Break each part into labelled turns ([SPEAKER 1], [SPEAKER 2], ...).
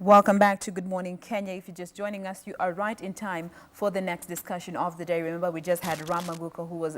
[SPEAKER 1] Welcome back to Good Morning Kenya. If you're just joining us, you are right in time for the next discussion of the day. Remember, we just had Ram Maguka, who was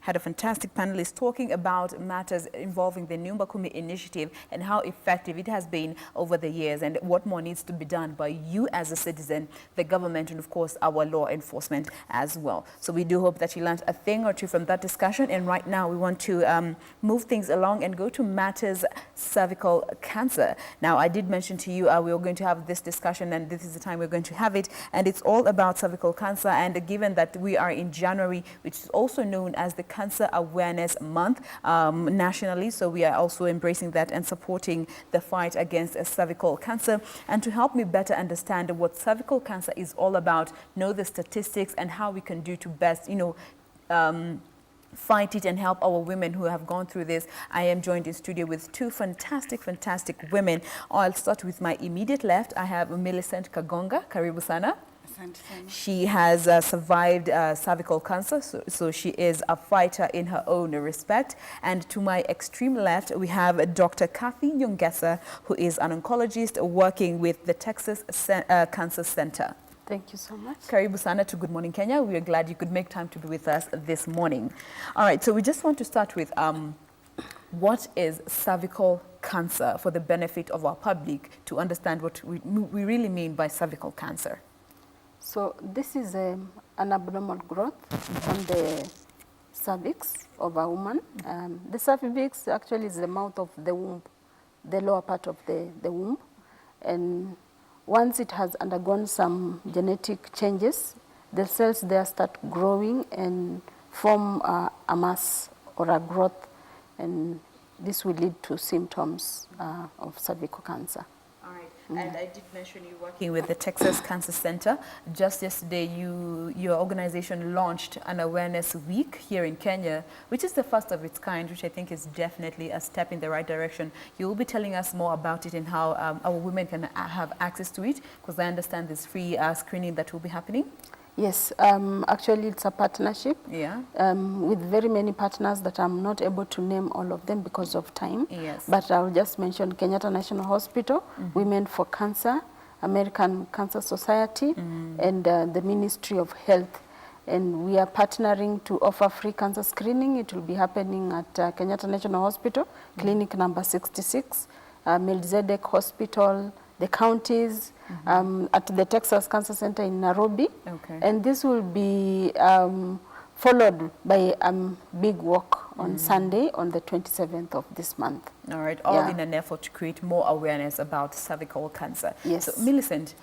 [SPEAKER 1] had a fantastic panelist talking about matters involving the Nyumba Kumi initiative and how effective it has been over the years and what more needs to be done by you as a citizen, the government, and of course our law enforcement as well. So we do hope that you learned a thing or two from that discussion. And right now we want to move things along and go to matters cervical cancer. Now, I did mention to you we're going to have this discussion, and this is the time we're going to have it, and it's all about cervical cancer. And given that we are in January, which is also known as the Cancer Awareness Month nationally, so we are also embracing that and supporting the fight against cervical cancer. And to help me better understand what cervical cancer is all about, know the statistics and how we can do to best, fight it and help our women who have gone through this, I am joined in studio with two fantastic women. I'll start with my immediate left. I have Millicent Kagonga. Karibu sana. She has survived cervical cancer, so she is a fighter in her own respect. And to my extreme left, we have Dr. Kathy Nyongesa, who is an oncologist working with the Texas Cancer Center.
[SPEAKER 2] Thank you so much.
[SPEAKER 1] Karibu sana to Good Morning Kenya. We are glad you could make time to be with us this morning. All right, so we just want to start with what is cervical cancer for the benefit of our public to understand what we really mean by cervical cancer.
[SPEAKER 2] So this is an abnormal growth on the cervix of a woman. The cervix actually is the mouth of the womb, the lower part of the womb. And once it has undergone some genetic changes, the cells there start growing and form a mass or a growth, and this will lead to symptoms of cervical cancer.
[SPEAKER 1] All right. And I did mention you working with the Texas Cancer Center. Just yesterday, your organization launched an awareness week here in Kenya, which is the first of its kind, which I think is definitely a step in the right direction. You will be telling us more about it and how our women can have access to it, because I understand there's free screening that will be happening.
[SPEAKER 2] Yes, actually it's a partnership with very many partners that I'm not able to name all of them because of time.
[SPEAKER 1] Yes.
[SPEAKER 2] But I'll just mention Kenyatta National Hospital, Women for Cancer, American Cancer Society, and the Ministry of Health. And we are partnering to offer free cancer screening. It will be happening at Kenyatta National Hospital, clinic number 66, Melchizedek Hospital, the counties, at the Texas Cancer Center in Nairobi.
[SPEAKER 1] Okay.
[SPEAKER 2] And this will be followed by a big walk on Sunday on the 27th of this month.
[SPEAKER 1] All right, all in an effort to create more awareness about cervical cancer.
[SPEAKER 2] Yes.
[SPEAKER 1] So, Millicent,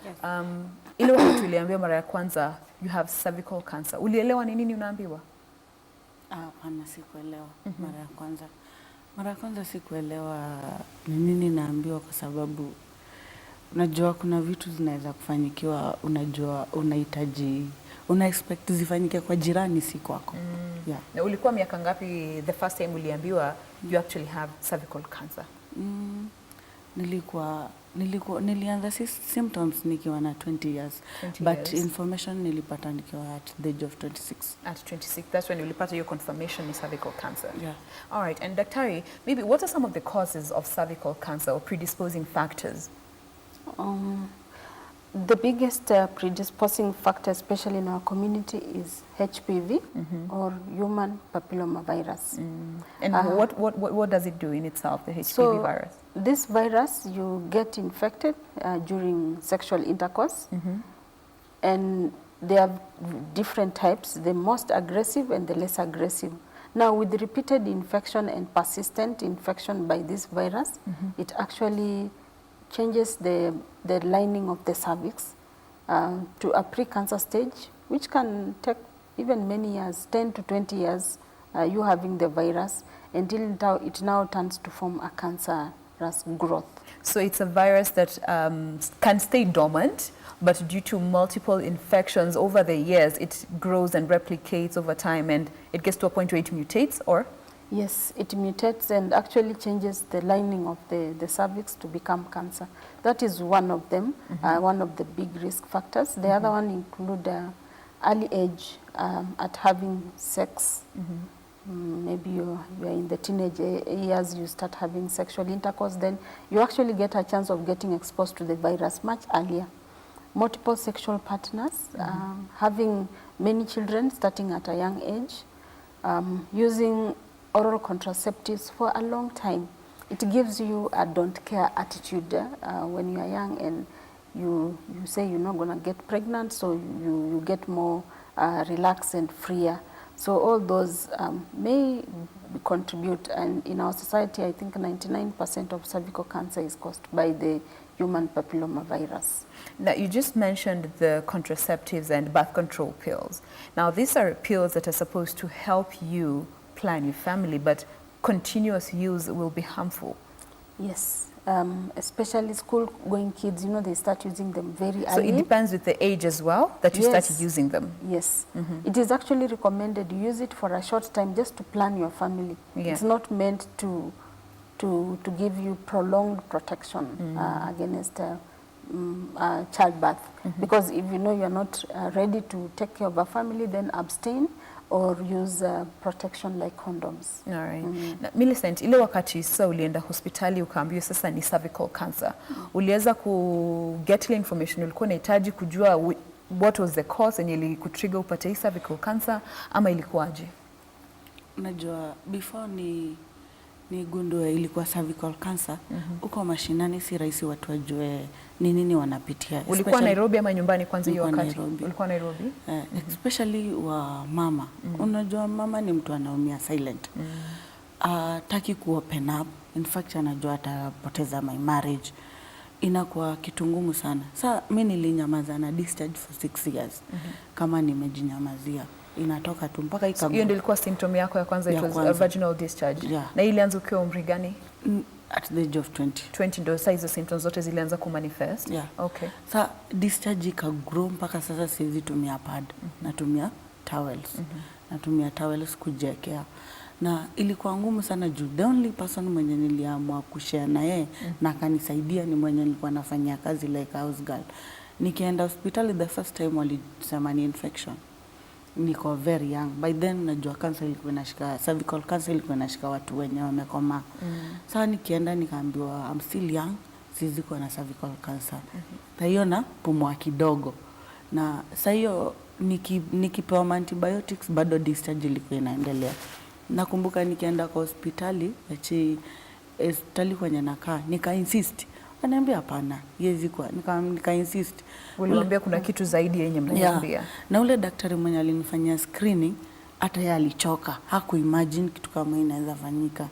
[SPEAKER 1] ile wakati uliambiwa mara ya kwanza you have cervical cancer, ulielewa ni nini unaambiwa?
[SPEAKER 3] Hapana, sikuelewa mara ya kwanza. Mara ya kwanza sikuelewa ni nini naambiwa, kwa sababu unajua kuna vitu zinaweza kufanyikiwa, unajua una expect zifanyike kwa jirani, si kwako. Yeah.
[SPEAKER 1] Na ulikuwa miaka ngapi the first time uliambiwa you actually have cervical cancer?
[SPEAKER 3] Nilianza symptoms nikiwa na 20 years. But information nilipata nikiwa at the age of 26.
[SPEAKER 1] At 26, that's when ulipata your confirmation is cervical cancer.
[SPEAKER 3] Yeah.
[SPEAKER 1] All right, and Daktari, maybe what are some of the causes of cervical cancer or predisposing factors?
[SPEAKER 2] The biggest predisposing factor, especially in our community, is HPV or human papillomavirus.
[SPEAKER 1] And what does it do in itself, the HPV virus?
[SPEAKER 2] This virus, you get infected during sexual intercourse, and there are different types, the most aggressive and the less aggressive. Now, with repeated infection and persistent infection by this virus, it actually changes the lining of the cervix to a pre-cancer stage, which can take even many years, 10 to 20 years, you having the virus, until it now turns to form a cancerous growth. So
[SPEAKER 1] it's a virus that can stay dormant, but due to multiple infections over the years, it grows and replicates over time, and it gets to a point where it mutates, or?
[SPEAKER 2] Yes, it mutates and actually changes the lining of the cervix to become cancer. That is one of them, one of the big risk factors. The other one include early age at having sex maybe you're in the teenage years, you start having sexual intercourse, then you actually get a chance of getting exposed to the virus much earlier. Multiple sexual partners, having many children starting at a young age, using oral contraceptives for a long time. It gives you a don't care attitude when you are young, and you say you're not going to get pregnant, so you get more relaxed and freer. So all those may contribute, and in our society I think 99% of cervical cancer is caused by the human papilloma virus.
[SPEAKER 1] Now, you just mentioned the contraceptives and birth control pills. Now, these are pills that are supposed to help you plan your family, but continuous use will be harmful.
[SPEAKER 2] Yes, especially school-going kids, you know, they start using them very early.
[SPEAKER 1] So it depends with the age as well that you started using them?
[SPEAKER 2] Yes. It is actually recommended you use it for a short time just to plan your family.
[SPEAKER 1] Yeah.
[SPEAKER 2] It's not meant to give you prolonged protection against childbirth. Because if you know you're not ready to take care of a family, then abstain or use protection like condoms.
[SPEAKER 1] All right. Na, Millicent, ile wakati sasa ulienda hospitali ukaambiwa sasa ni cervical cancer, uliweza ku get ile information ulikuwa unahitaji kujua what was the cause and ili kutrigger upate cervical cancer ama ilikuwaje?
[SPEAKER 3] Unajua before ni gundue ilikuwa cervical cancer, uko mashinani si rahisi watu wajue ni nini wanapitia.
[SPEAKER 1] Ulikuwa Nairobi ama nyumbani kwanza hiyo wakati?
[SPEAKER 3] Nairobi.
[SPEAKER 1] Ulikuwa Nairobi?
[SPEAKER 3] Especially wa mama. Unajua mama ni mtu anaumia silent. Taki ku open up. In fact anajua atapoteza my marriage. Inakuwa kitu ngumu sana. Sasa mimi nilinyamaza na discharge for 6 years. Kama nimejinyamazia. Inatoka tu mpaka
[SPEAKER 1] So hiyo ndio ilikuwa symptom yako ya kwanza, it was a vaginal discharge.
[SPEAKER 3] Yeah.
[SPEAKER 1] Na ilianza ukiwa umri gani?
[SPEAKER 3] At the age of 20.
[SPEAKER 1] 20 ndio sasa hizo symptoms zote zilianza kumanifest?
[SPEAKER 3] Yeah.
[SPEAKER 1] Okay.
[SPEAKER 3] Sa discharge ikagrow mpaka sasa siwezi tumia pad. Natumia towels. Natumia towels kujekea. Na ilikuwa ngumu sana juu the only person mwenye niliamua kushare na yeye na akanisaidia ni mwenye nilikuwa nafanyia kazi like house girl. Nikienda hospitali the first time walisema ni infection. Niko very young. By then najua cancer ilikuwa inashika, cervical cancer ilikuwa inashika watu wenye wamekoma. Sasa nikienda nikaambiwa I'm still young, siwezi kuwa na cervical cancer. Hiyo na pumua kidogo. Na sasa hiyo nikipewa antibiotics bado discharge ilikuwa inaendelea. Nakumbuka nikienda kwa hospitali, hospitali kwenye nakaa, nika insist. Ananiambia hapana, yezi kwa nika insist.
[SPEAKER 1] Ulimwambia kuna kitu zaidi yenye mnaniambia.
[SPEAKER 3] Yeah. Na ule daktari mwenye alinifanyia screening hata yeye alichoka. Hakuimagine kitu kama inaweza fanyika.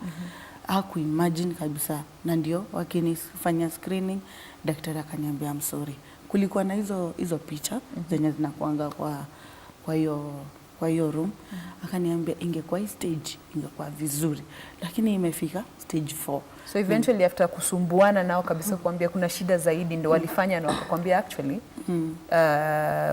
[SPEAKER 3] Hakuimagine kabisa. Na ndio wakinifanyia screening, daktari akaniambia I'm sorry. Kulikuwa na hizo picha zenye zinakuanga kwa hiyo room. Akaniambia ingekuwa hii stage ingekuwa vizuri, lakini imefika stage 4.
[SPEAKER 1] So eventually after kusumbuana nao kabisa kuambia kuna shida zaidi ndio walifanya na wakakwambia actually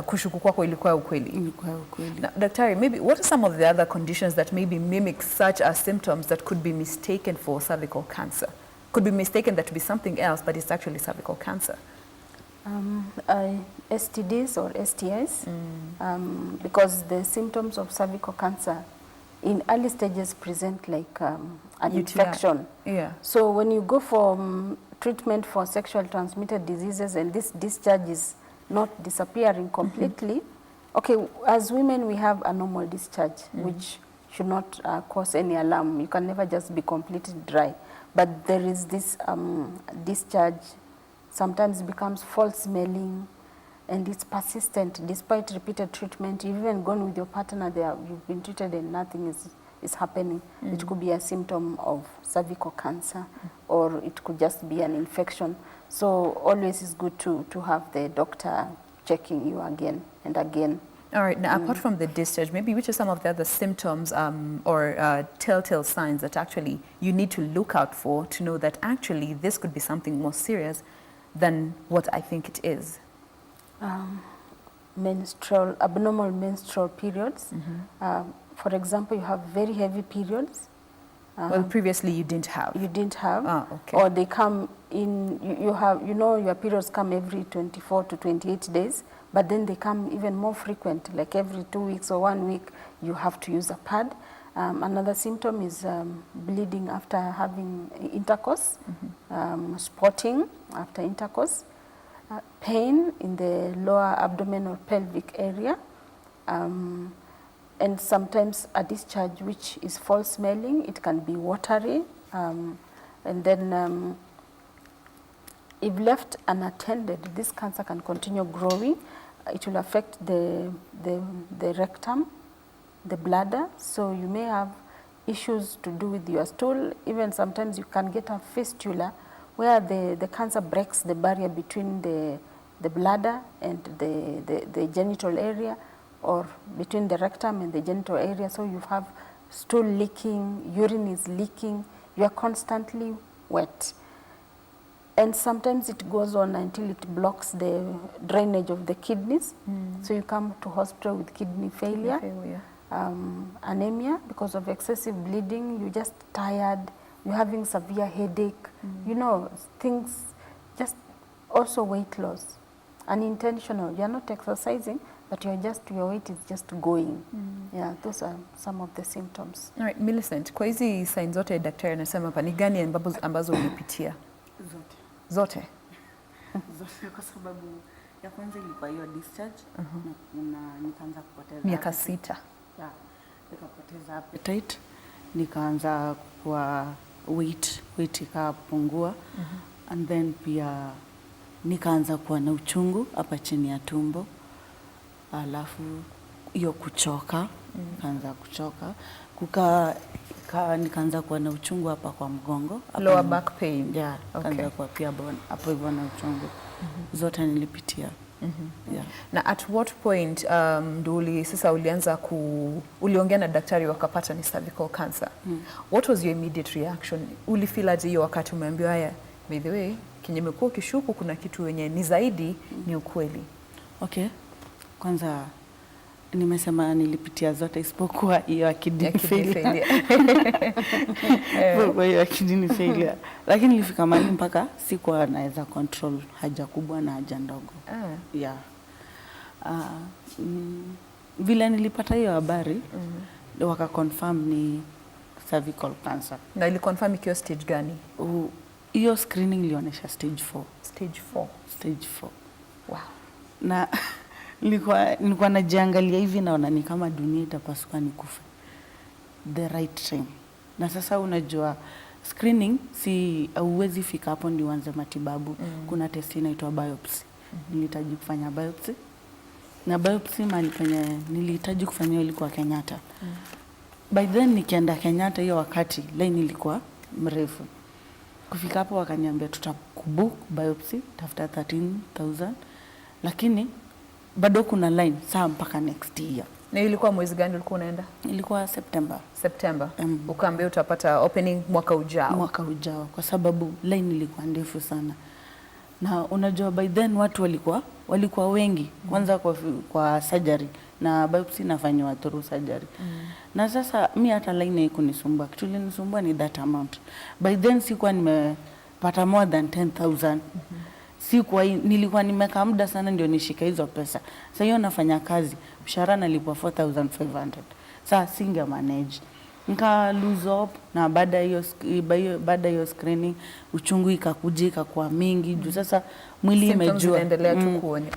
[SPEAKER 1] kushuku kwako ilikuwa ukweli.
[SPEAKER 3] Ilikuwa ukweli.
[SPEAKER 1] Now, Daktari, maybe what are some of the other conditions that maybe mimic such as symptoms that could be mistaken for cervical cancer? Could be mistaken that to be something else, but it's actually cervical cancer.
[SPEAKER 2] STDs or STIs, because the symptoms of cervical cancer in early stages present like an infection.
[SPEAKER 1] Yeah.
[SPEAKER 2] So when you go for treatment for sexual transmitted diseases and this discharge is not disappearing completely, okay, as women we have a normal discharge which should not cause any alarm. You can never just be completely dry. But there is this discharge, sometimes becomes false smelling, and it's persistent despite repeated treatment. You've even gone with your partner there, you've been treated and nothing is happening. It could be a symptom of cervical cancer, or it could just be an infection. So always is good to have the doctor checking you again and again.
[SPEAKER 1] All right. Now, apart from the discharge, maybe which are some of the other symptoms or telltale signs that actually you need to look out for to know that actually this could be something more serious than what I think it is?
[SPEAKER 2] Abnormal menstrual periods. For example, you have very heavy periods.
[SPEAKER 1] Well, previously you didn't have.
[SPEAKER 2] You didn't have.
[SPEAKER 1] Ah, okay.
[SPEAKER 2] Or they come in, you have, you know, your periods come every 24 to 28 days, but then they come even more frequent, like every 2 weeks or 1 week, you have to use a pad. Another symptom is bleeding after having intercourse, spotting after intercourse, pain in the lower abdomen or pelvic area, and sometimes a discharge which is foul smelling. It can be watery, and then if left unattended, this cancer can continue growing. It will affect the rectum, the bladder, so you may have issues to do with your stool. Even sometimes you can get a fistula where the cancer breaks the barrier between the bladder and the genital area, or between the rectum and the genital area. So you have stool leaking, urine is leaking, you are constantly wet. And sometimes it goes on until it blocks the drainage of the kidneys. So you come to hospital with kidney failure. Anemia because of excessive bleeding, you're just tired, you're having severe headache, you know, things, just also weight loss, unintentional, you're not exercising, but your weight is just going. Yeah, those are some of the symptoms.
[SPEAKER 1] All right, Millicent, kwa hizi signs zote daktari anasema hapa ni gani ambazo ulipitia? Zote?
[SPEAKER 3] Zote kwa sababu ya kwanza ilikuwa hiyo discharge, na nikaanza kupoteza
[SPEAKER 1] miaka 6.
[SPEAKER 3] Yeah, nikapoteza appetite, nikaanza kwa weight ikapungua, and then pia nikaanza kuwa na uchungu hapa chini ya tumbo, alafu hiyo kuchoka, nikaanza kuchoka, nikaanza kuwa na uchungu hapa kwa mgongo,
[SPEAKER 1] lower back pain.
[SPEAKER 3] Yeah, nikaanza kuwa pia hapo hivyo na uchungu. Zote nilipitia. Yeah.
[SPEAKER 1] Na at what point ndo sasa uliongea na daktari wakapata ni cervical cancer? What was your immediate reaction? Ulifeel aje hiyo wakati umeambiwa haya, by the way, kenye umekuwa ukishuku kuna kitu wenye ni zaidi ni ukweli?
[SPEAKER 3] Okay. Kwanza nimesema nilipitia zote isipokuwa hiyo ya kidney failure. Hiyo ya kidney failure. Lakini nilifika mahali mpaka sikuwa naweza control haja kubwa na haja ndogo. Yeah. Vile nilipata hiyo habari, waka confirm ni cervical cancer.
[SPEAKER 1] Na ili confirm ikiwa stage gani?
[SPEAKER 3] Hiyo screening ilionyesha stage 4.
[SPEAKER 1] Stage 4.
[SPEAKER 3] Stage 4.
[SPEAKER 1] Wow. Na
[SPEAKER 3] nilikuwa najiangalia hivi naona ni kama dunia itapasuka nikufe. The right time. Na sasa unajua screening si hauwezi fika hapo ndio uanze matibabu. Kuna test inaitwa biopsy. Nilihitaji kufanya biopsy. Na biopsy mahali penye nilihitaji kufanya ilikuwa Kenyatta. By then nikienda Kenyatta hiyo wakati line ilikuwa mrefu. Kufika hapo wakaniambia tutakubook biopsy, tafuta 13,000. Lakini bado kuna line saa mpaka next year.
[SPEAKER 1] Na ilikuwa mwezi gani ulikuwa unaenda?
[SPEAKER 3] Ilikuwa September.
[SPEAKER 1] Ukaambia utapata opening mwaka ujao.
[SPEAKER 3] Mwaka ujao kwa sababu line ilikuwa ndefu sana. Na unajua by then watu walikuwa wengi kwanza kwa surgery, na biopsy inafanywa through surgery. Na sasa mimi hata line haikunisumbua. Kitu ilinisumbua ni that amount. By then sikuwa nimepata more than 10,000. Nilikuwa nimekaa muda sana ndio nishika hizo pesa. Sasa hiyo nafanya kazi, mshahara nalipwa 4,500. Sasa singe manage. Nika lose hope, na baada hiyo screening uchungu ikakuja ikakuwa mingi. Juu sasa mwili imejua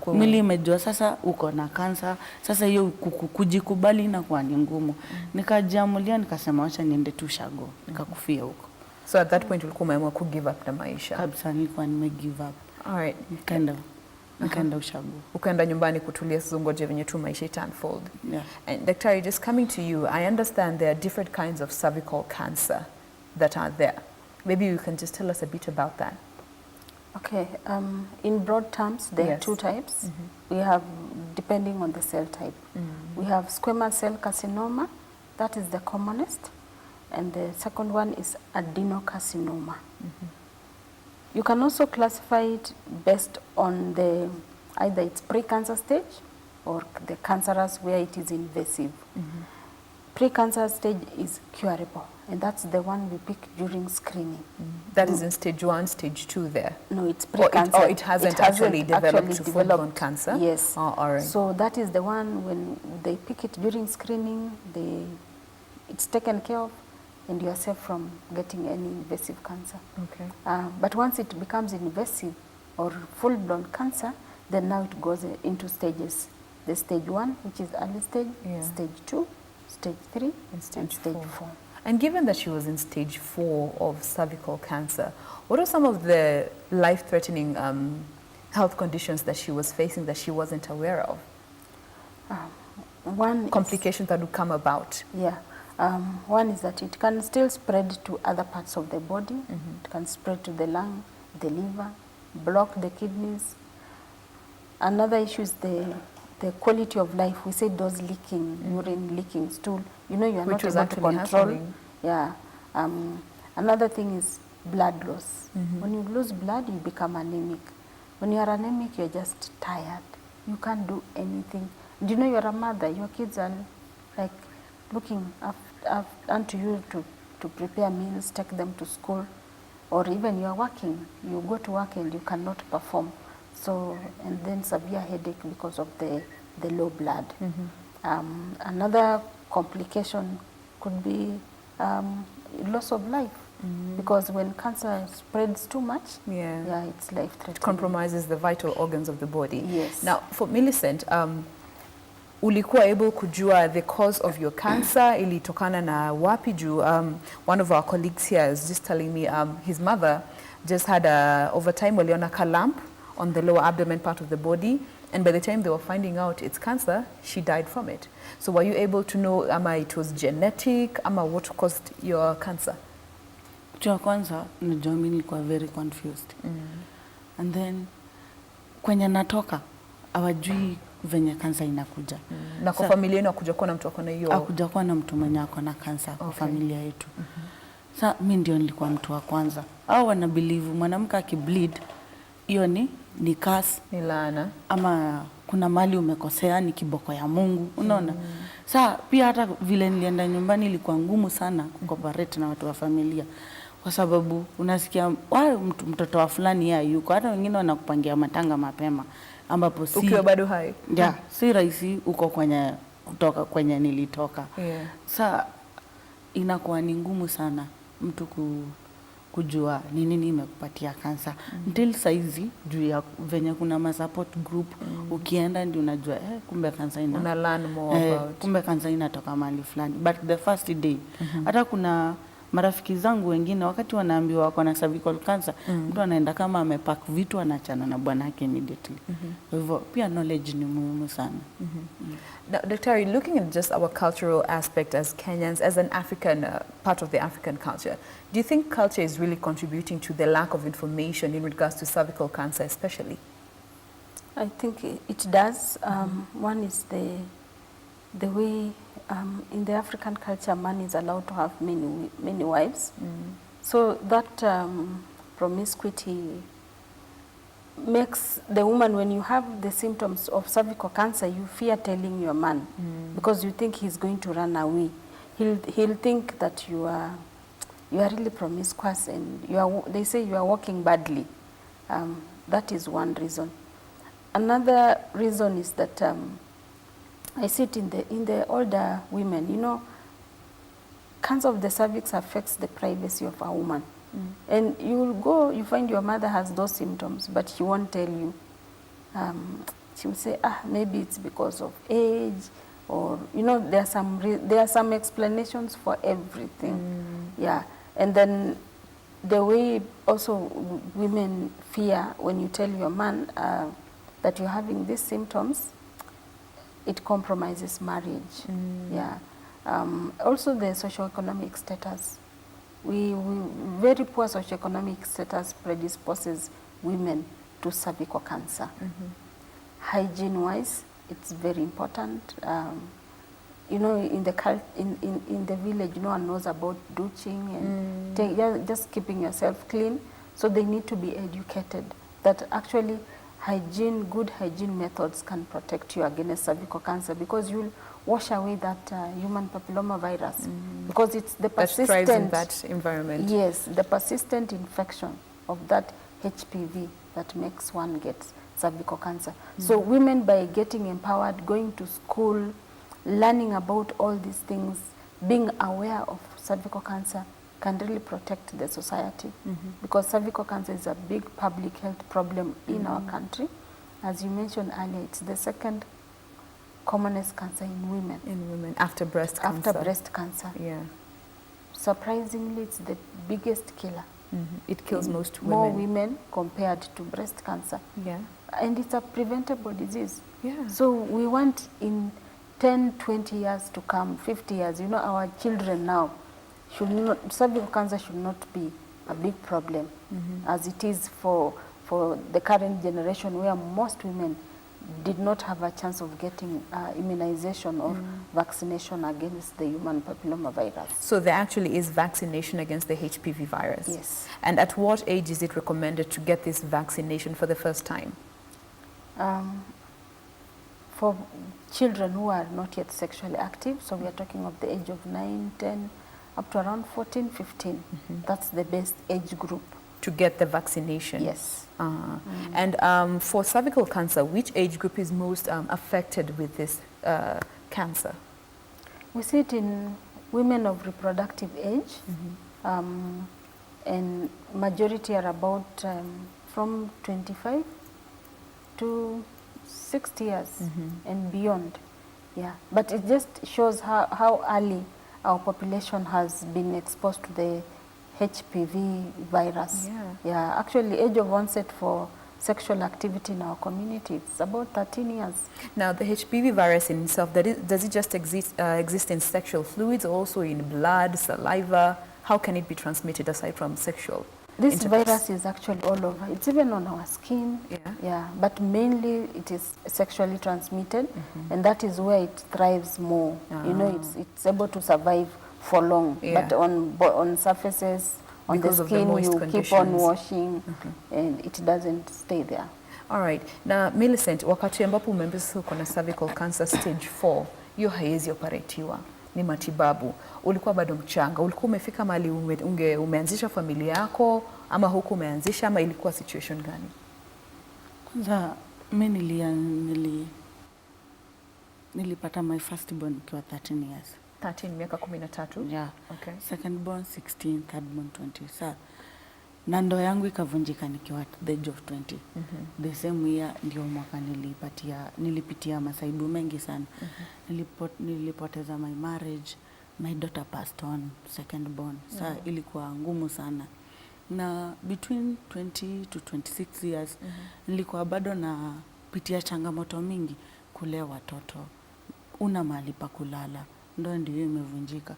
[SPEAKER 3] mwili imejua sasa uko na cancer. Sasa hiyo kujikubali na kuwa ni ngumu. Nikajiamulia nikasema acha niende tu Shago, nikakufia huko.
[SPEAKER 1] So at that point ulikuwa umeamua ku give up na maisha?
[SPEAKER 3] Kabisa nilikuwa nime give up.
[SPEAKER 1] All right.
[SPEAKER 3] Nikaenda Ushago.
[SPEAKER 1] Ukaenda nyumbani kutulia sasa ngoje venye tu maisha ita unfold.
[SPEAKER 3] Yeah.
[SPEAKER 1] And Daktari, just coming to you, I understand there are different kinds of cervical cancer that are there. Maybe you can just tell us a bit about that.
[SPEAKER 2] Okay, in broad terms, there are 2 types. We have, depending on the cell type. We have squamous cell carcinoma, that is the commonest. And the second one is adenocarcinoma. You can also classify it based on either its pre-cancer stage or the cancerous where it is invasive. Pre-cancer stage is curable, and that's the one we pick during screening.
[SPEAKER 1] That is in stage 1, stage 2 there?
[SPEAKER 2] No, it's pre-cancer.
[SPEAKER 1] Or it hasn't actually developed to full-blown cancer?
[SPEAKER 2] Yes.
[SPEAKER 1] Oh, all right.
[SPEAKER 2] So that is the one when they pick it during screening, it's taken care of, and you are safe from getting any invasive cancer.
[SPEAKER 1] Okay.
[SPEAKER 2] But once it becomes invasive or full-blown cancer, then now it goes into stages. The stage 1, which is early stage,
[SPEAKER 1] Yeah.
[SPEAKER 2] stage 2, stage 3,
[SPEAKER 1] And stage
[SPEAKER 2] stage
[SPEAKER 1] 4.
[SPEAKER 2] 4.
[SPEAKER 1] And given that she was in stage 4 of cervical cancer, what are some of the life-threatening health conditions that she was facing that she wasn't aware of?
[SPEAKER 2] One
[SPEAKER 1] Complications that would come about?
[SPEAKER 2] Yeah. One is that it can still spread to other parts of the body. It can spread to the lung, the liver, block the kidneys. Another issue is the quality of life. We say those leaking, urine leaking, stool. You know, you are
[SPEAKER 1] Which
[SPEAKER 2] not
[SPEAKER 1] was
[SPEAKER 2] able to
[SPEAKER 1] actually
[SPEAKER 2] control.
[SPEAKER 1] happening.
[SPEAKER 2] Yeah. Another thing is blood loss. When you lose blood, you become anemic. When you are anemic, you're just tired. You can't do anything. Do you know you're a mother? Your kids are like looking unto you to prepare meals, take them to school, or even you're working. You go to work and you cannot perform. So, and then severe headache because of the low blood. Another complication could be loss of life. Because when cancer spreads too much,
[SPEAKER 1] Yeah.
[SPEAKER 2] it's life-threatening.
[SPEAKER 1] Compromises the vital organs of the body.
[SPEAKER 2] Yes.
[SPEAKER 1] Now, for Millicent, ulikuwa able kujua the cause of your cancer ilitokana na wapi juu? One of our colleagues here is just telling me his mother just had over time waliona a lump on the lower abdomen part of the body, and by the time they were finding out it's cancer, she died from it. So were you able to know ama it was genetic ama what caused your cancer?
[SPEAKER 3] Cha kwanza najua mimi nilikuwa very confused. And then kwenye natoka hawajui venye kansa inakuja.
[SPEAKER 1] Na kwa familia yenu hakuja kuwa na mtu akona hiyo?
[SPEAKER 3] Hakuja kuwa na mtu mwenye akona kansa kwa familia yetu. Sa mimi ndio nilikuwa mtu wa kwanza. Hao wana believe mwanamke akibleed hiyo ni curse,
[SPEAKER 1] ni laana,
[SPEAKER 3] ama kuna mali umekosea, ni kiboko ya Mungu, unaona. Sa pia hata vile nilienda nyumbani ilikuwa ngumu sana kucooperate na watu wa familia, kwa sababu unasikia wao mtoto wa fulani yeye yuko, hata wengine wanakupangia matanga mapema ambapo si
[SPEAKER 1] ukiwa bado hai.
[SPEAKER 3] Si rahisi uko kwenye kutoka kwenye nilitoka. Sa inakuwa ni ngumu sana mtu kujua ni nini imekupatia kansa. Until saizi juu ya venye kuna ma support group, ukienda ndio unajua kumbe kansa
[SPEAKER 1] una learn more about.
[SPEAKER 3] Kumbe kansa inatoka mahali fulani. But the first day hata kuna marafiki zangu wengine wakati wanaambiwa wako na cervical cancer, mtu anaenda kama amepack vitu anachana na bwanake immediately. Kwa hivyo pia knowledge ni muhimu sana.
[SPEAKER 1] Now, Dr. looking at just our cultural aspect as Kenyans, as an African, part of the African culture, do you think culture is really contributing to the lack of information in regards to cervical cancer especially?
[SPEAKER 2] I think it does. One is the way in the African culture, man is allowed to have many wives. So that promiscuity makes the woman, when you have the symptoms of cervical cancer, you fear telling your man because you think he's going to run away. He'll think that you are really promiscuous and they say you are walking badly. That is one reason. Another reason is that I see it in the older women. You know, cancer of the cervix affects the privacy of a woman. And you will go, you find your mother has those symptoms, but she won't tell you. She will say, maybe it's because of age, or, you know, there are some explanations for everything. Yeah. And then the way also women fear when you tell your man that you're having these symptoms, it compromises marriage. Yeah. Also the socioeconomic status. We very poor socioeconomic status predisposes women to cervical cancer. Hygiene-wise, it's very important. You know, in the village, no one knows about douching and just keeping yourself clean. So they need to be educated that actually good hygiene methods can protect you against cervical cancer, because you'll wash away that human papilloma virus, because it's the persistent,
[SPEAKER 1] that thrives in that environment.
[SPEAKER 2] Yes, the persistent infection of that HPV that makes one get cervical cancer. So women, by getting empowered, going to school, learning about all these things, being aware of cervical cancer can really protect the society, because cervical cancer is a big public health problem in our country. As you mentioned earlier, it's the second commonest cancer in women.
[SPEAKER 1] In women, after breast cancer.
[SPEAKER 2] After breast cancer.
[SPEAKER 1] Yeah.
[SPEAKER 2] Surprisingly, it's the biggest killer.
[SPEAKER 1] It kills most women.
[SPEAKER 2] More women compared to breast cancer.
[SPEAKER 1] Yeah.
[SPEAKER 2] And it's a preventable disease.
[SPEAKER 1] Yeah.
[SPEAKER 2] So we want in 10, 20 years to come, 50 years, you know, our children now, cervical cancer should not be a big problem as it is for the current generation, where most women did not have a chance of getting immunization or vaccination against the human papilloma virus.
[SPEAKER 1] So there actually is vaccination against the HPV virus?
[SPEAKER 2] Yes.
[SPEAKER 1] And at what age is it recommended to get this vaccination for the first time?
[SPEAKER 2] For children who are not yet sexually active, so we are talking of the age of 9, 10, up to around 14, 15. That's the best age group.
[SPEAKER 1] To get the vaccination?
[SPEAKER 2] Yes.
[SPEAKER 1] And for cervical cancer, which age group is most affected with this cancer?
[SPEAKER 2] We see it in women of reproductive age, and majority are about from 25 to 60 years and beyond. Yeah, but it just shows how early our population has been exposed to the HPV virus. Yeah, actually age of onset for sexual activity in our community, it's about 13 years.
[SPEAKER 1] Now the HPV virus in itself, does it just exist in sexual fluids, also in blood, saliva? How can it be transmitted aside from sexual?
[SPEAKER 2] This virus is actually all over. It's even on our skin. Yeah, but mainly it is sexually transmitted, and that is where it thrives more. You know, it's able to survive for long, but on surfaces, on
[SPEAKER 1] because
[SPEAKER 2] the skin, you
[SPEAKER 1] conditions.
[SPEAKER 2] keep on washing, and it doesn't stay there.
[SPEAKER 1] All right. Now, Millicent, wakati ambapo umeambiwa uko na cervical cancer stage 4, hiyo haiwezi operatiwa, ni matibabu. Ulikuwa bado mchanga, ulikuwa umefika mahali umeanzisha familia yako, ama huku umeanzisha, ama ilikuwa situation gani?
[SPEAKER 3] Kwanza mimi nilipata my first born nikiwa 13 years.
[SPEAKER 1] 13, miaka 13?
[SPEAKER 3] Yeah.
[SPEAKER 1] Okay.
[SPEAKER 3] Second born 16, third born 20. Sa na ndoa yangu ikavunjika nikiwa at the age of 20. The same year ndio mwaka nilipitia masaibu mengi sana. Nilipoteza my marriage, my daughter passed on, second born. Sa ilikuwa ngumu sana. Na between 20 to 26 years nilikuwa bado na pitia changamoto mingi, kulea watoto, una mahali pa kulala, ndoa ndio imevunjika.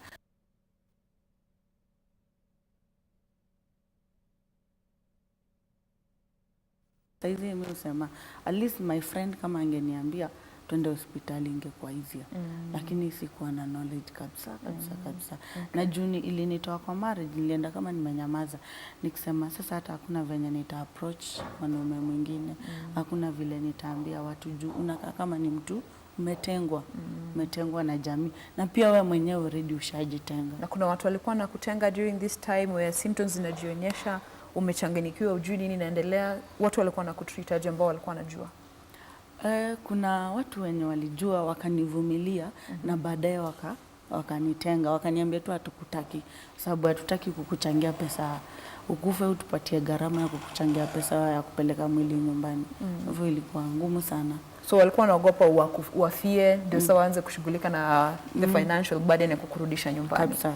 [SPEAKER 3] Saizi mimi husema at least my friend kama angeniambia twende hospitali ingekuwa easier. Lakini sikuwa na knowledge kabisa. Na juni ilinitoa kwa marriage, nilienda kama nimenyamaza, nikisema sasa hata hakuna venye nita approach mwanaume mwingine, hakuna vile nitaambia watu juu unakaa kama ni mtu umetengwa na jamii, na pia wewe mwenyewe already ushajitenga.
[SPEAKER 1] Na kuna watu walikuwa na kutenga during this time where symptoms zinajionyesha, umechanganyikiwa, ujui nini inaendelea, watu walikuwa na kutreat aje ambao walikuwa wanajua?
[SPEAKER 3] Kuna watu wenye walijua wakanivumilia, na baadaye wakanitenga, wakaniambia tu hatukutaki, sababu hatutaki kukuchangia pesa ukufe, utupatie gharama ya kukuchangia pesa ya kupeleka mwili nyumbani. Hivyo ilikuwa ngumu sana.
[SPEAKER 1] So walikuwa wanaogopa uwafie ndio sasa waanze kushughulika na the financial burden ya kukurudisha nyumbani.
[SPEAKER 3] Kabisa.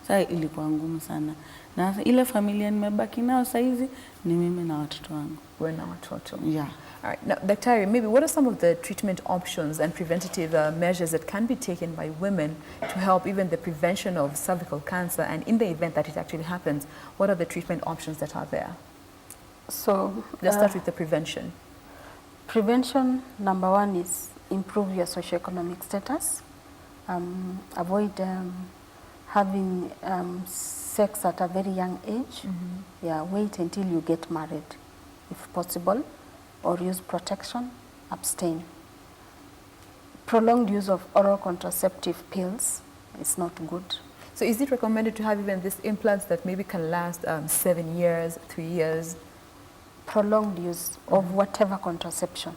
[SPEAKER 3] Sasa ilikuwa ngumu sana. Na ile familia nimebaki nao saizi ni mimi na watoto wangu.
[SPEAKER 1] Wewe na watoto.
[SPEAKER 3] Yeah.
[SPEAKER 1] All right. Now, Daktari, maybe what are some of the treatment options and preventative measures that can be taken by women to help even the prevention of cervical cancer, and in the event that it actually happens, what are the treatment options that are there?
[SPEAKER 2] So
[SPEAKER 1] let's start with the prevention.
[SPEAKER 2] Prevention, number one, is improve your socioeconomic status. Avoid having sex at a very young age. Yeah, wait until you get married, if possible, or use protection, abstain. Prolonged use of oral contraceptive pills is not good.
[SPEAKER 1] So is it recommended to have even these implants that maybe can last 7 years, 3 years?
[SPEAKER 2] Prolonged use of whatever contraception.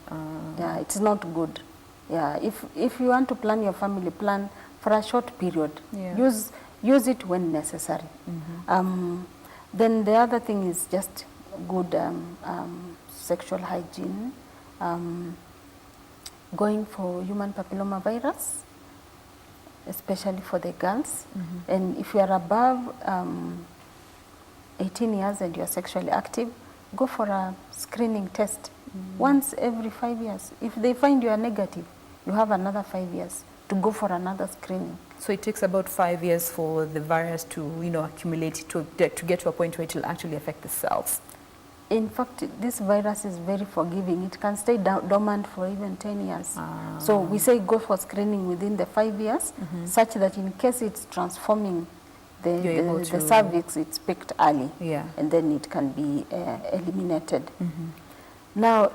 [SPEAKER 2] Yeah, it's not good. Yeah, if you want to plan your family, plan for a short period.
[SPEAKER 1] Yeah.
[SPEAKER 2] Use it when necessary. Then the other thing is just good sexual hygiene, going for human papilloma virus, especially for the girls. And if you are above 18 years and you are sexually active, go for a screening test once every 5 years. If they find you are negative, you have another 5 years to go for another screening.
[SPEAKER 1] So it takes about 5 years for the virus to, accumulate to get to a point where it will actually affect the cells.
[SPEAKER 2] In fact, this virus is very forgiving. It can stay dormant for even 10 years. So we say go for screening within the 5 years, such that in case it's transforming the cervix, it's picked early, and then it can be eliminated. Now,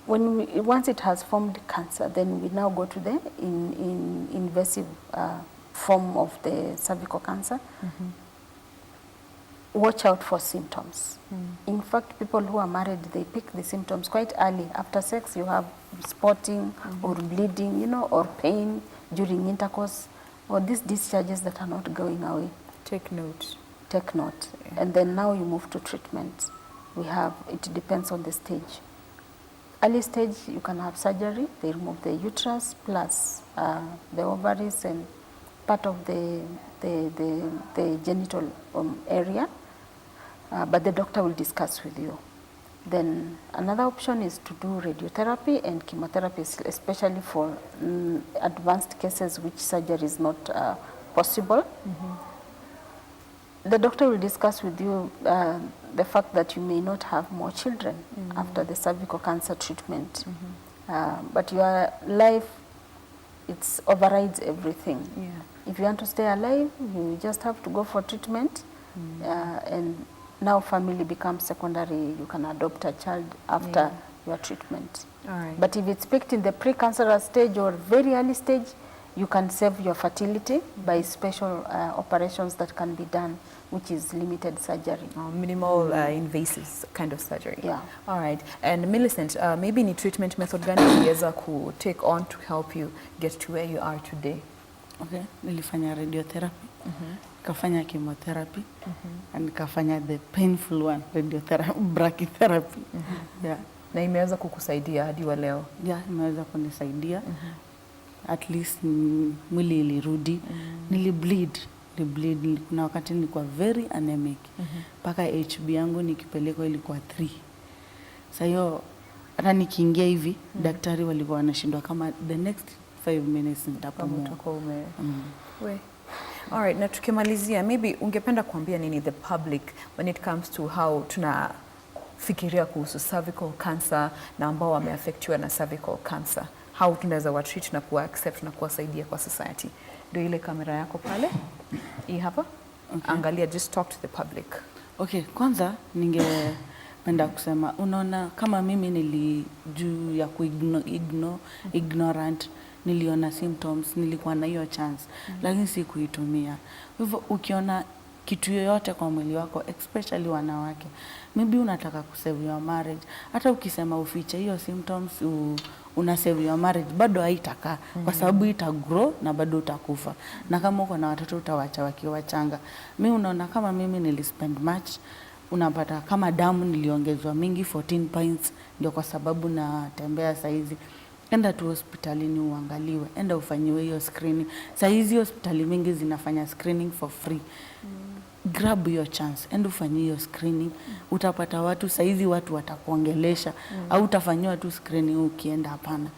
[SPEAKER 2] once it has formed cancer, then we now go to the invasive form of the cervical cancer. Watch out for symptoms. In fact, people who are married, they pick the symptoms quite early. After sex, you have spotting or bleeding, or pain during intercourse, or these discharges that are not going away.
[SPEAKER 1] Take note.
[SPEAKER 2] Take note. Yeah. And then now you move to treatment. It depends on the stage. Early stage, you can have surgery. They remove the uterus plus the ovaries and part of the genital area. But the doctor will discuss with you. Then another option is to do radiotherapy and chemotherapy, especially for advanced cases which surgery is not possible. The doctor will discuss with you the fact that you may not have more children after the cervical cancer treatment. But your life, it overrides everything. If you want to stay alive, you just have to go for treatment, and now family becomes secondary. You can adopt a child after your treatment. But if it's picked in the precancerous stage or very early stage, you can save your fertility by special operations that can be done, which is limited surgery.
[SPEAKER 1] Minimal invasive kind of surgery.
[SPEAKER 2] Yeah.
[SPEAKER 1] All right. And Millicent, maybe ni treatment method gani uliweza ku take on to help you get to where you are today?
[SPEAKER 3] Okay, nilifanya radiotherapy, nikafanya chemotherapy, and nikafanya the painful one, radiotherapy, brachytherapy. Yeah.
[SPEAKER 1] Na imeweza kukusaidia hadi wa leo?
[SPEAKER 3] Yeah, imeweza kunisaidia. At least mwili ilirudi. Nilibleed. Kuna wakati nilikuwa very anemic. Paka HB yangu nikipelekwa ilikuwa 3. Sasa hiyo hata nikiingia hivi, daktari walikuwa wanashindwa kama the next 5 minutes nitapumua.
[SPEAKER 1] All right, na tukimalizia, maybe ungependa kuambia nini the public when it comes to how tunafikiria kuhusu cervical cancer na ambao wameaffectiwa na cervical cancer? How tunaweza wa treat na kuwa accept na kuwasaidia kwa society? Ndio ile kamera yako pale. Hii hapa. Okay. Angalia, just talk to the public.
[SPEAKER 3] Okay, kwanza ningependa kusema, unaona kama mimi juu ya ignorant, niliona symptoms, nilikuwa na hiyo chance, lakini sikuitumia. Hivyo ukiona kitu yoyote kwa mwili wako, especially wanawake, maybe unataka kusave your marriage, hata ukisema ufiche hiyo symptoms, una save your marriage, bado haitakaa kwa sababu itagrow na bado utakufa. Na kama uko na watoto utawacha wakiwa wachanga. Mimi unaona kama mimi nilispend much, unapata kama damu niliongezwa mingi 14 pints, ndio kwa sababu natembea saizi. Enda tu hospitalini uangaliwe, enda ufanyiwe hiyo screening. Saizi hospitali mingi zinafanya screening for free. Grab your chance, enda ufanyie hiyo screening. Utapata watu, saizi watu watakuongelesha, au utafanyiwa tu screening ukienda, hapana.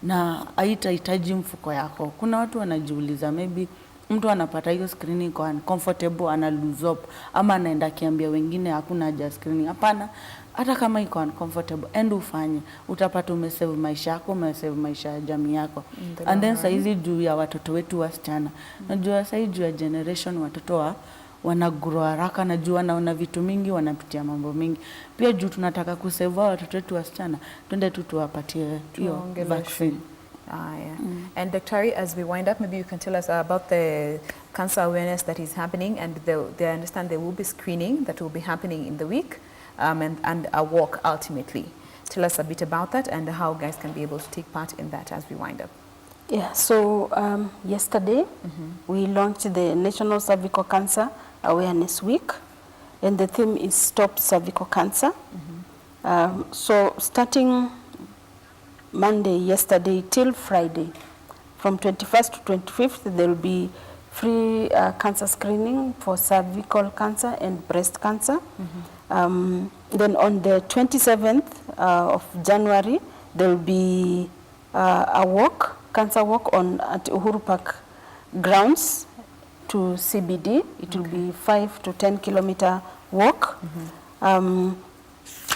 [SPEAKER 3] Na haitahitaji mfuko yako. Kuna watu wanajiuliza, maybe mtu anapata hiyo screening kwa uncomfortable, ana lose hope, ama anaenda kiambia wengine hakuna haja screening. Hapana, hata kama iko uncomfortable, enda ufanye. Utapata umesave maisha yako, umesave maisha ya jamii yako. And then saizi juu ya watoto wetu wasichana. Najua saizi juu ya generation watoto wanagrow haraka, najua wanaona vitu mingi, wanapitia mambo mingi. Pia juu tunataka kusave watoto wetu wasichana, twende tu tuwapatie hiyo vaccine.
[SPEAKER 1] And Daktari, as we wind up, maybe you can tell us about the cancer awareness that is happening, and I understand there will be screening that will be happening in the week, and a walk ultimately. Tell us a bit about that and how guys can be able to take part in that as we wind up.
[SPEAKER 2] Yeah, so yesterday we launched the National Cervical Cancer Awareness Week, and the theme is Stop Cervical Cancer. So starting Monday, yesterday, till Friday, from 21st to 25th, there will be free cancer screening for cervical cancer and breast cancer. Then on the 27th of January, there will be a walk, cancer walk at Uhuru Park grounds to CBD. It will be 5 to 10 kilometer walk.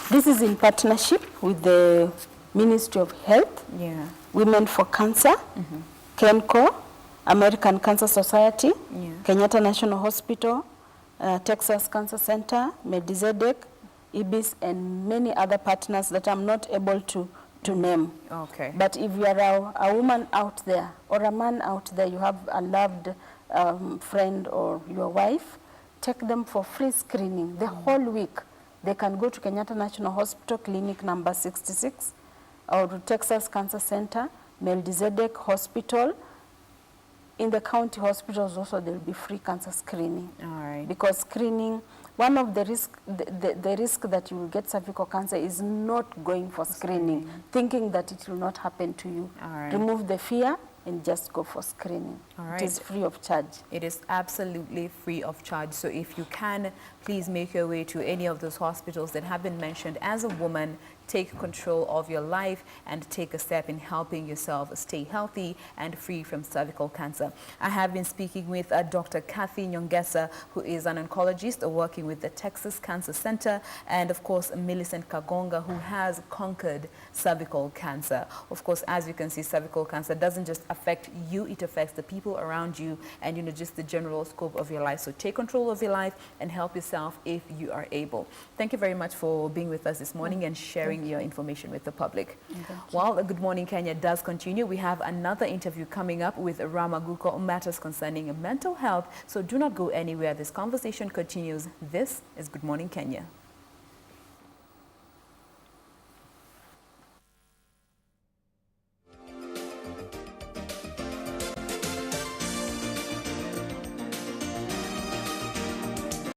[SPEAKER 2] This is in partnership with the Ministry of Health, Women for Cancer, KENCO, American Cancer Society, Kenyatta National Hospital, Texas Cancer Center, Medizedek, IBIS, and many other partners that I'm not able to name.
[SPEAKER 1] Okay.
[SPEAKER 2] But if you are a woman out there or a man out there, you have a loved friend or your wife, take them for free screening the whole week. They can go to Kenyatta National Hospital, clinic number 66, or to Texas Cancer Center, Melchizedek Hospital. In the county hospitals also there will be free cancer screening.
[SPEAKER 1] All right.
[SPEAKER 2] Because screening, one of the risk that you will get cervical cancer is not going for screening, thinking that it will not happen to you.
[SPEAKER 1] All right.
[SPEAKER 2] Remove the fear and just go for screening.
[SPEAKER 1] All right.
[SPEAKER 2] It is free of charge.
[SPEAKER 1] It is absolutely free of charge. So if you can, please make your way to any of those hospitals that have been mentioned. As a woman, take control of your life and take a step in helping yourself stay healthy and free from cervical cancer. I have been speaking with Dr. Kathy Nyongesa, who is an oncologist working with the Texas Cancer Center, and of course Millicent Kagonga, who has conquered cervical cancer. Of course, as you can see, cervical cancer doesn't just affect you, it affects the people around you and, you know, just the general scope of your life. So take control of your life and help yourself if you are able. Thank you very much for being with us this morning and sharing your information with the public. While Good Morning Kenya does continue, we have another interview coming up with Rama Guko on matters concerning mental health. So do not go anywhere. This conversation continues. This is Good Morning Kenya.